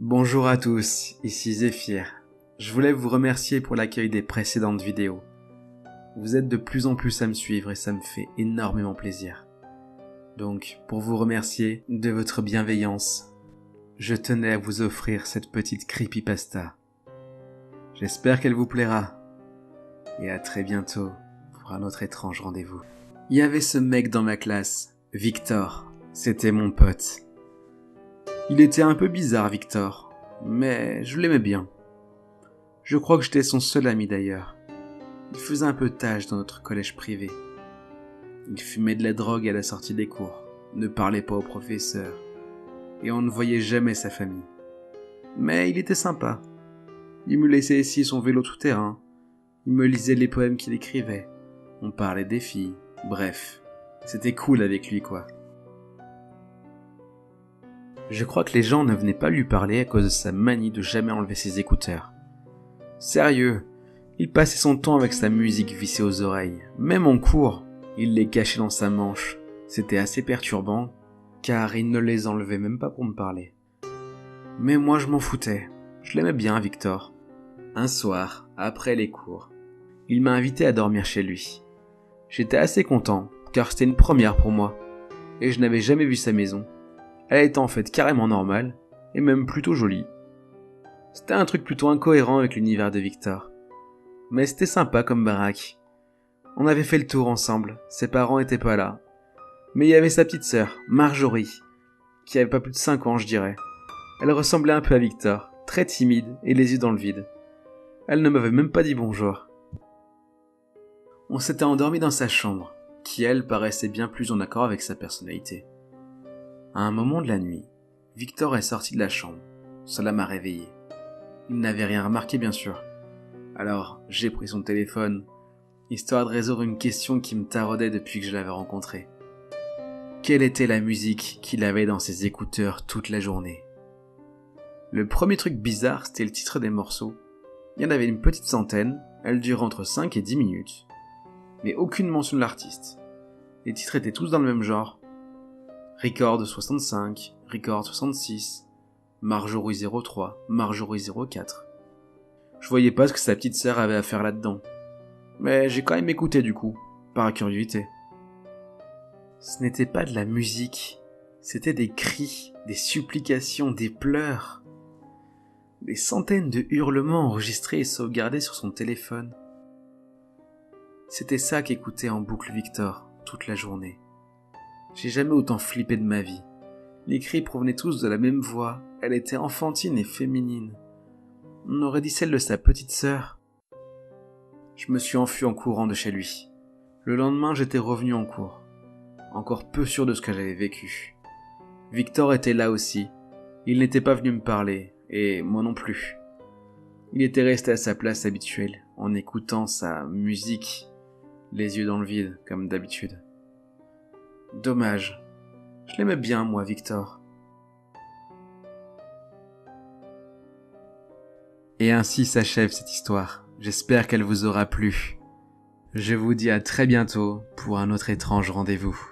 Bonjour à tous, ici Zéphyr. Je voulais vous remercier pour l'accueil des précédentes vidéos. Vous êtes de plus en plus à me suivre et ça me fait énormément plaisir. Donc, pour vous remercier de votre bienveillance, je tenais à vous offrir cette petite creepypasta. J'espère qu'elle vous plaira. Et à très bientôt pour un autre étrange rendez-vous. Il y avait ce mec dans ma classe, Victor. C'était mon pote. Il était un peu bizarre, Victor, mais je l'aimais bien. Je crois que j'étais son seul ami d'ailleurs. Il faisait un peu tâche dans notre collège privé. Il fumait de la drogue à la sortie des cours, ne parlait pas aux professeurs, et on ne voyait jamais sa famille. Mais il était sympa. Il me laissait essayer son vélo tout-terrain. Il me lisait les poèmes qu'il écrivait. On parlait des filles. Bref, c'était cool avec lui, quoi. Je crois que les gens ne venaient pas lui parler à cause de sa manie de jamais enlever ses écouteurs. Sérieux, il passait son temps avec sa musique vissée aux oreilles. Même en cours, il les cachait dans sa manche. C'était assez perturbant, car il ne les enlevait même pas pour me parler. Mais moi je m'en foutais. Je l'aimais bien, Victor. Un soir, après les cours, il m'a invité à dormir chez lui. J'étais assez content, car c'était une première pour moi, et je n'avais jamais vu sa maison. Elle était en fait carrément normale, et même plutôt jolie. C'était un truc plutôt incohérent avec l'univers de Victor. Mais c'était sympa comme baraque. On avait fait le tour ensemble, ses parents étaient pas là. Mais il y avait sa petite sœur, Marjorie, qui avait pas plus de 5 ans je dirais. Elle ressemblait un peu à Victor, très timide et les yeux dans le vide. Elle ne m'avait même pas dit bonjour. On s'était endormi dans sa chambre, qui elle paraissait bien plus en accord avec sa personnalité. À un moment de la nuit, Victor est sorti de la chambre. Cela m'a réveillé. Il n'avait rien remarqué bien sûr. Alors, j'ai pris son téléphone, histoire de résoudre une question qui me taraudait depuis que je l'avais rencontré. Quelle était la musique qu'il avait dans ses écouteurs toute la journée? Le premier truc bizarre, c'était le titre des morceaux. Il y en avait une petite centaine, elle durait entre 5 et 10 minutes. Mais aucune mention de l'artiste. Les titres étaient tous dans le même genre. Record 65, Record 66, Marjorie 03, Marjorie 04. Je voyais pas ce que sa petite sœur avait à faire là-dedans. Mais j'ai quand même écouté du coup, par curiosité. Ce n'était pas de la musique, c'était des cris, des supplications, des pleurs. Des centaines de hurlements enregistrés et sauvegardés sur son téléphone. C'était ça qu'écoutait en boucle Victor, toute la journée. J'ai jamais autant flippé de ma vie. Les cris provenaient tous de la même voix, elle était enfantine et féminine. On aurait dit celle de sa petite sœur. Je me suis enfui en courant de chez lui. Le lendemain, j'étais revenu en cours, encore peu sûr de ce que j'avais vécu. Victor était là aussi. Il n'était pas venu me parler, et moi non plus. Il était resté à sa place habituelle, en écoutant sa musique, les yeux dans le vide, comme d'habitude. Dommage. Je l'aimais bien, moi, Victor. Et ainsi s'achève cette histoire. J'espère qu'elle vous aura plu. Je vous dis à très bientôt pour un autre étrange rendez-vous.